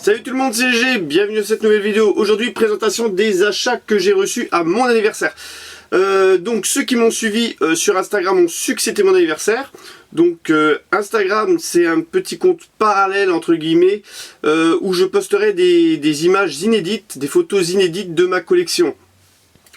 Salut tout le monde, c'est GG, bienvenue dans cette nouvelle vidéo. Aujourd'hui, présentation des achats que j'ai reçus à mon anniversaire. Donc ceux qui m'ont suivi sur Instagram ont su que c'était mon anniversaire. Donc Instagram, c'est un petit compte parallèle entre guillemets où je posterai des images inédites, des photos inédites de ma collection.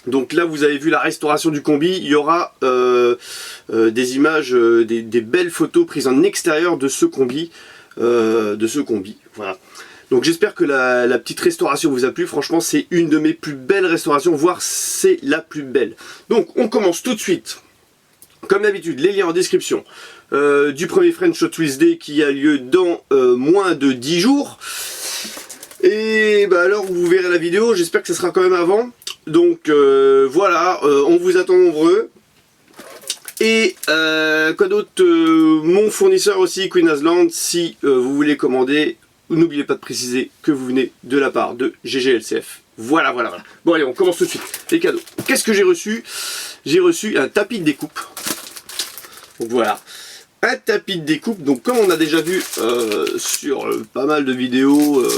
Donc là vous avez vu la restauration du combi, il y aura des images, des belles photos prises en extérieur de ce combi, voilà. Donc j'espère que la petite restauration vous a plu. Franchement c'est une de mes plus belles restaurations, voire c'est la plus belle. Donc on commence tout de suite. Comme d'habitude, les liens en description du premier French Hot Wheels Day qui a lieu dans moins de 10 jours. Et bah alors vous verrez la vidéo, j'espère que ce sera quand même avant. Donc voilà, on vous attend nombreux. Et quoi d'autre, mon fournisseur aussi, Queen Asland, si vous voulez commander, n'oubliez pas de préciser que vous venez de la part de GGLCF. Voilà. Bon allez, on commence tout de suite. Les cadeaux. Qu'est-ce que j'ai reçu? J'ai reçu un tapis de découpe. Donc voilà. Un tapis de découpe. Donc comme on a déjà vu sur pas mal de vidéos,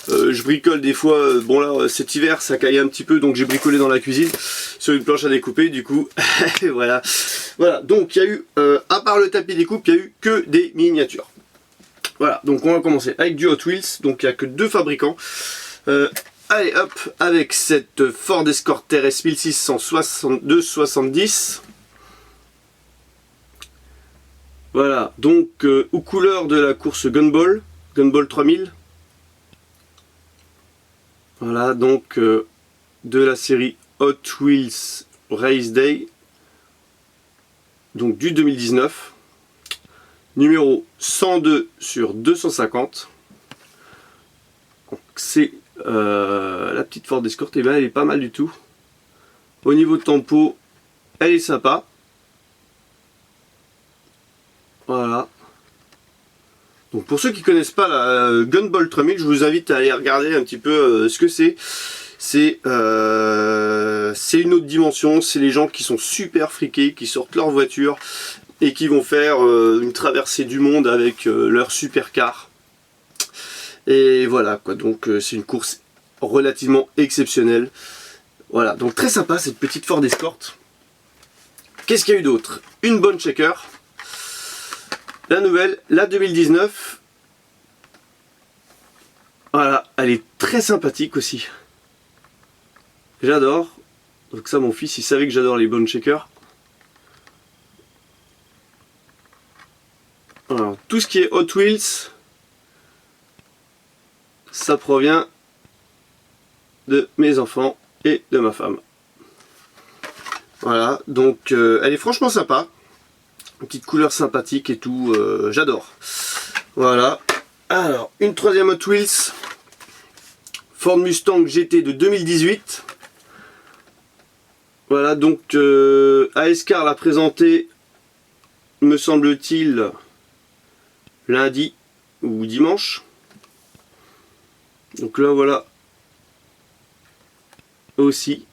je bricole des fois. Bon là, cet hiver, ça caille un petit peu, donc j'ai bricolé dans la cuisine sur une planche à découper. Du coup, voilà. Donc il y a eu, à part le tapis de découpe, il y a eu que des miniatures. Voilà, donc on va commencer avec du Hot Wheels, donc il n'y a que deux fabricants. Allez hop, avec cette Ford Escort RS 1662-70. Voilà, donc aux couleurs de la course Gumball 3000. Voilà, donc de la série Hot Wheels Race Day, donc du 2019. Numéro 102 sur 250. C'est la petite Ford Escort, et bien elle est pas mal du tout. Au niveau de tempo, elle est sympa. Voilà. Donc pour ceux qui connaissent pas la Gumball 3000, je vous invite à aller regarder un petit peu ce que c'est. C'est une autre dimension, c'est les gens qui sont super friqués, qui sortent leur voiture et qui vont faire une traversée du monde avec leur supercar. Et voilà quoi, donc c'est une course relativement exceptionnelle. Voilà, donc très sympa cette petite Ford Escort. Qu'est-ce qu'il y a eu d'autre? Une bonne checker. La nouvelle, la 2019. Voilà, elle est très sympathique aussi. J'adore. Donc ça, mon fils, il savait que j'adore les bonnes checkers. Alors, tout ce qui est Hot Wheels, ça provient de mes enfants et de ma femme. Voilà, donc elle est franchement sympa. Une petite couleur sympathique et tout, j'adore. Voilà. Alors, une troisième Hot Wheels, Ford Mustang GT de 2018. Voilà, donc ASCAR l'a présenté, me semble-t-il, lundi ou dimanche. Donc là voilà aussi.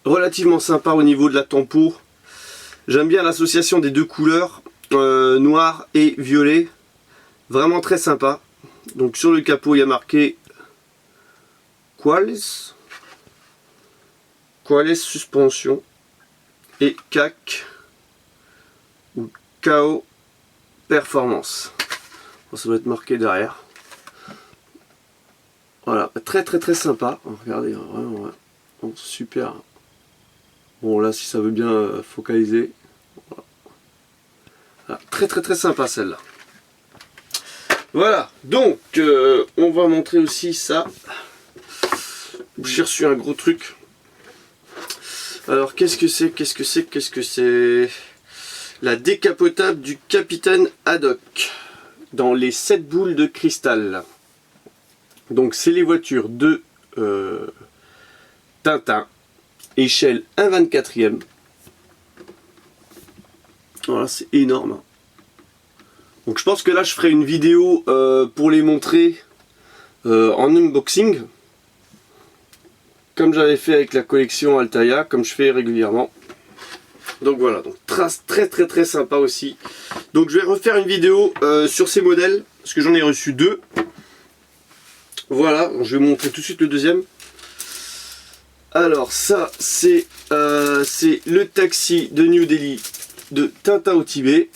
Relativement sympa au niveau de la tempo. J'aime bien l'association des deux couleurs, noir et violet. Vraiment très sympa. Donc sur le capot il y a marqué Quales suspension et CAC ou KO performance. Bon, ça doit être marqué derrière. Voilà, très sympa. Regardez, vraiment bon, super. Bon là si ça veut bien focaliser. Voilà, très sympa celle-là. Voilà, donc on va montrer aussi ça. J'ai reçu un gros truc. Alors qu'est-ce que c'est? La décapotable du Capitaine Haddock dans les 7 boules de cristal. Donc c'est les voitures de Tintin, échelle 1/24e. Voilà, c'est énorme. Donc je pense que là je ferai une vidéo pour les montrer en unboxing. Comme j'avais fait avec la collection Altaïa, comme je fais régulièrement. Donc voilà, donc trace très sympa aussi. Donc je vais refaire une vidéo sur ces modèles, parce que j'en ai reçu deux. Voilà, je vais vous montrer tout de suite le deuxième. Alors ça c'est le taxi de New Delhi de Tintin au Tibet.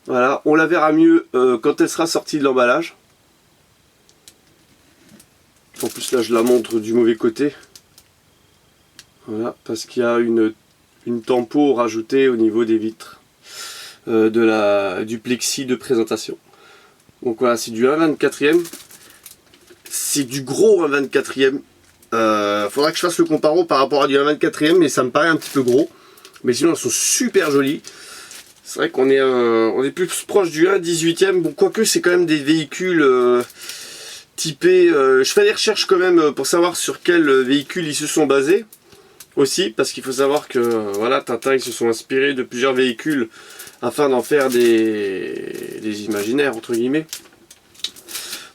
Voilà, on la verra mieux quand elle sera sortie de l'emballage. En plus là je la montre du mauvais côté. Voilà, parce qu'il y a une tempo rajoutée au niveau des vitres du plexi de présentation. Donc voilà, c'est du 1/24e. C'est du gros 1/24e. Faudra que je fasse le comparo par rapport à du 1/24e, mais ça me paraît un petit peu gros. Mais sinon elles sont super jolies. C'est vrai qu'on est, on est plus proche du 1/18e. Bon, quoique c'est quand même des véhicules typés. Je fais des recherches quand même pour savoir sur quel véhicule ils se sont basés. Aussi, parce qu'il faut savoir que voilà, Tintin ils se sont inspirés de plusieurs véhicules afin d'en faire des imaginaires entre guillemets.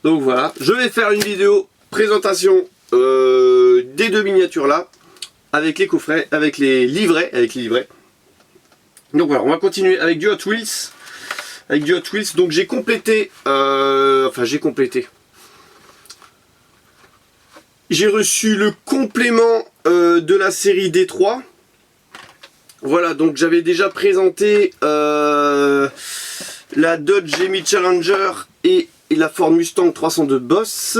Donc voilà, je vais faire une vidéo présentation des deux miniatures là, avec les coffrets, avec les livrets, Donc voilà, on va continuer avec du Hot Wheels. Donc j'ai complété, j'ai reçu le complément de la série D3. Voilà, donc j'avais déjà présenté la Dodge Hemi Challenger et la Ford Mustang 302 Boss.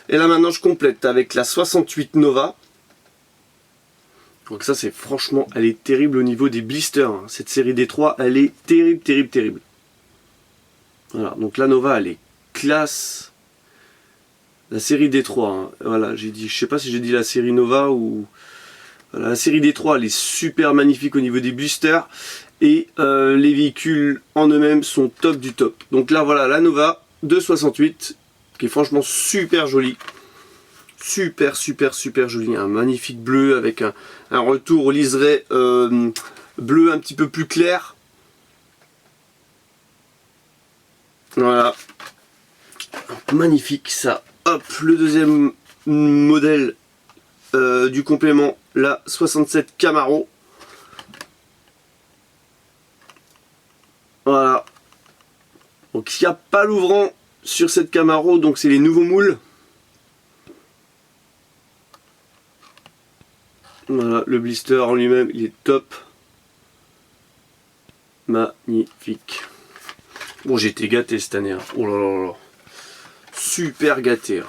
Et là maintenant je complète avec la 68 Nova. Donc ça c'est franchement, elle est terrible au niveau des blisters. Hein. Cette série D3, elle est terrible. Voilà, donc la Nova elle est classe. La série D3, hein. Voilà, j'ai dit, je sais pas si j'ai dit la série Nova ou... Voilà, la série D3, elle est super magnifique au niveau des blisters. Et les véhicules en eux-mêmes sont top du top. Donc là, voilà, la Nova 268, qui est franchement super jolie. Super jolie. Un magnifique bleu avec un retour au liseré bleu un petit peu plus clair. Voilà. Magnifique ça. Hop, le deuxième modèle du complément, la 67 Camaro. Voilà. Donc il n'y a pas l'ouvrant sur cette Camaro, donc c'est les nouveaux moules. Voilà, le blister en lui-même, il est top. Magnifique. Bon, j'ai été gâté cette année. Hein. Oh là là là. Super gâté.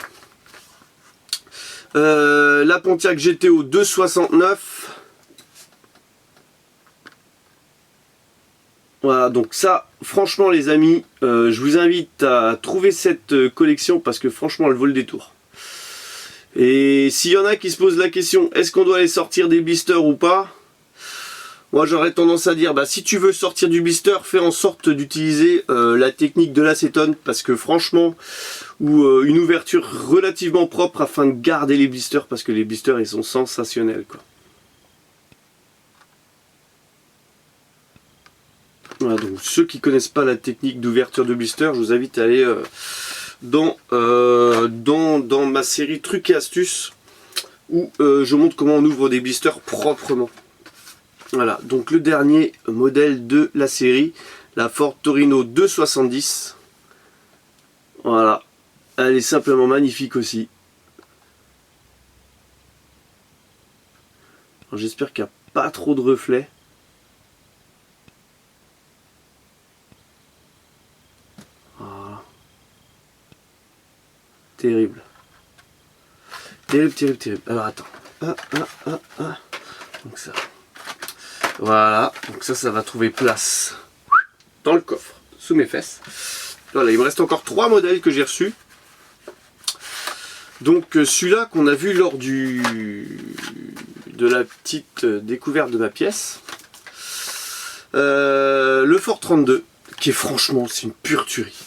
La Pontiac GTO 269. Voilà, donc ça, franchement les amis, je vous invite à trouver cette collection parce que franchement elle vaut le détour. Et s'il y en a qui se posent la question, est-ce qu'on doit aller sortir des blisters ou pas? Moi j'aurais tendance à dire, bah, si tu veux sortir du blister, fais en sorte d'utiliser la technique de l'acétone, parce que franchement, ou une ouverture relativement propre afin de garder les blisters, parce que les blisters ils sont sensationnels quoi. Voilà, donc ceux qui connaissent pas la technique d'ouverture de blister, je vous invite à aller dans ma série trucs et astuces, où je montre comment on ouvre des blisters proprement. Voilà, donc le dernier modèle de la série, la Ford Torino 270. Voilà, elle est simplement magnifique aussi. J'espère qu'il n'y a pas trop de reflets. Voilà. Terrible. Terrible. Alors attends. Donc ça. Voilà, donc ça va trouver place dans le coffre, sous mes fesses. Voilà, il me reste encore 3 modèles que j'ai reçus. Donc celui-là qu'on a vu lors de la petite découverte de ma pièce. Le Ford 32, qui est franchement, c'est une pure tuerie.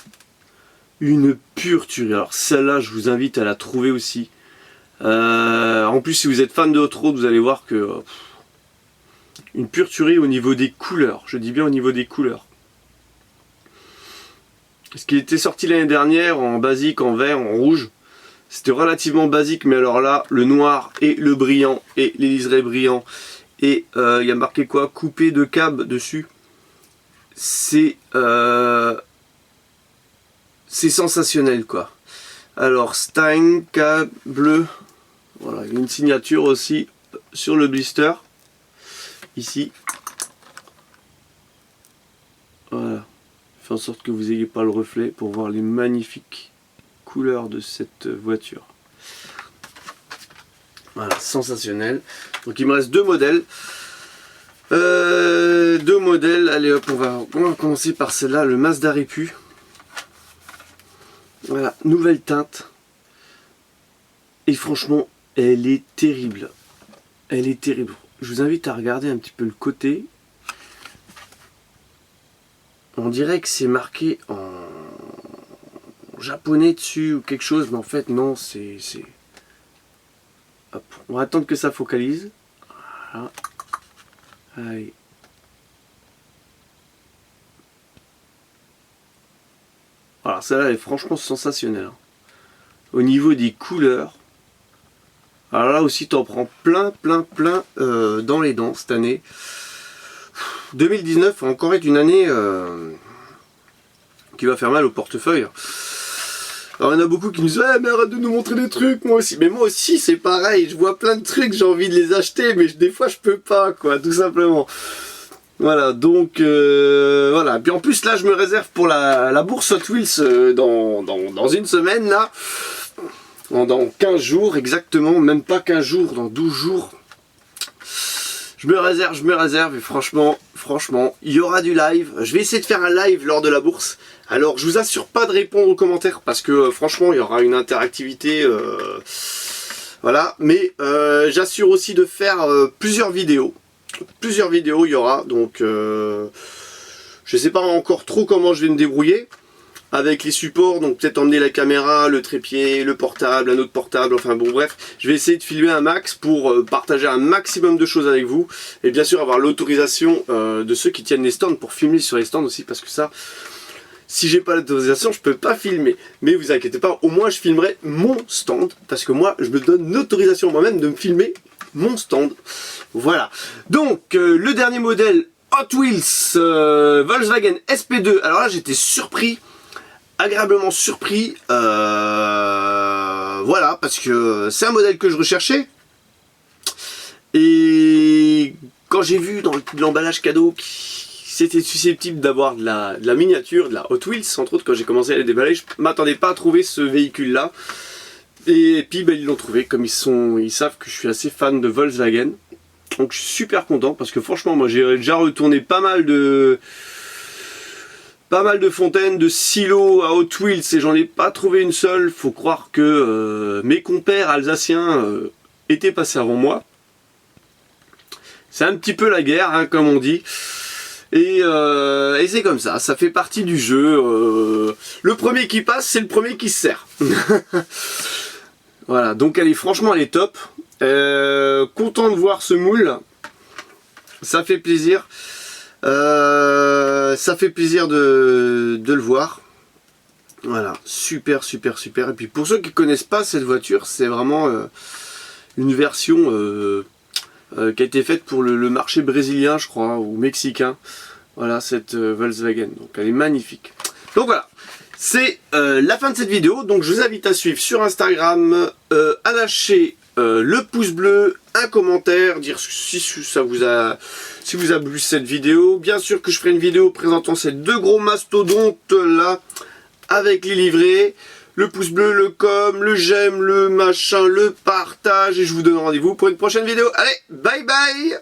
Une pure tuerie. Alors celle-là, je vous invite à la trouver aussi. En plus, si vous êtes fan de hot road, vous allez voir que... une pure tuerie au niveau des couleurs, je dis bien au niveau des couleurs. Ce qui était sorti l'année dernière en basique, en vert, en rouge, c'était relativement basique, mais alors là, le noir et le brillant et les liserés brillants Et il y a marqué quoi? Coupé de cab dessus. C'est sensationnel quoi. Alors Stein, cab bleu. Voilà, il y a une signature aussi sur le blister. Ici. Voilà. Fait en sorte que vous n'ayez pas le reflet pour voir les magnifiques couleurs de cette voiture. Voilà, sensationnel. Donc il me reste deux modèles. Allez hop, on va commencer par celle-là, le Mazda Repu. Voilà, nouvelle teinte. Et franchement, elle est terrible. Elle est terrible. Je vous invite à regarder un petit peu le côté. On dirait que c'est marqué en japonais dessus ou quelque chose, mais en fait non, c'est... Hop, on va attendre que ça focalise. Voilà. Allez. Voilà, celle-là est franchement sensationnelle. Au niveau des couleurs. Alors là aussi, t'en prends plein dans les dents cette année. 2019 va encore être une année qui va faire mal au portefeuille. Alors il y en a beaucoup qui nous disent ouais mais arrête de nous montrer des trucs, moi aussi. Mais moi aussi c'est pareil, je vois plein de trucs, j'ai envie de les acheter, mais des fois je peux pas quoi, tout simplement. Voilà, donc voilà. Puis en plus là je me réserve pour la bourse Hot Wheels dans une semaine là. Dans 15 jours exactement, même pas 15 jours, dans 12 jours. Je me réserve et franchement, il y aura du live. Je vais essayer de faire un live lors de la bourse. Alors, je vous assure pas de répondre aux commentaires parce que franchement, il y aura une interactivité. Voilà, mais j'assure aussi de faire plusieurs vidéos. Plusieurs vidéos, il y aura. Donc, je sais pas encore trop comment je vais me débrouiller avec les supports, donc peut-être emmener la caméra, le trépied, le portable, un autre portable, enfin bon bref, je vais essayer de filmer un max pour partager un maximum de choses avec vous, et bien sûr avoir l'autorisation de ceux qui tiennent les stands pour filmer sur les stands aussi, parce que ça, si j'ai pas l'autorisation, je peux pas filmer, mais vous inquiétez pas, au moins je filmerai mon stand, parce que moi je me donne l'autorisation moi-même de me filmer mon stand, voilà. Donc le dernier modèle Hot Wheels Volkswagen SP2, alors là j'étais surpris, agréablement surpris, voilà, parce que c'est un modèle que je recherchais, et quand j'ai vu dans l'emballage cadeau c'était susceptible d'avoir de la miniature, de la Hot Wheels, entre autres, quand j'ai commencé à les déballer, je m'attendais pas à trouver ce véhicule là, et puis ben, ils l'ont trouvé, comme ils savent que je suis assez fan de Volkswagen, donc je suis super content, parce que franchement moi j'ai déjà retourné pas mal de fontaines, de silos à Hot Wheels et j'en ai pas trouvé une seule. Faut croire que mes compères alsaciens étaient passés avant moi. C'est un petit peu la guerre, hein, comme on dit. Et c'est comme ça, ça fait partie du jeu. Le premier qui passe, c'est le premier qui se sert. Voilà, donc franchement elle est top. Content de voir ce moule. Ça fait plaisir. Ça fait plaisir de le voir. Voilà, super. Et puis pour ceux qui connaissent pas cette voiture, c'est vraiment une version qui a été faite pour le marché brésilien, je crois, ou mexicain. Voilà, cette Volkswagen. Donc elle est magnifique. Donc voilà, c'est la fin de cette vidéo. Donc je vous invite à suivre sur Instagram, à lâcher le pouce bleu, un commentaire, dire si ça vous a plu cette vidéo. Bien sûr que je ferai une vidéo présentant ces deux gros mastodontes là avec les livrets, le pouce bleu, le com, le j'aime, le machin, le partage, et je vous donne rendez-vous pour une prochaine vidéo. Allez, bye bye.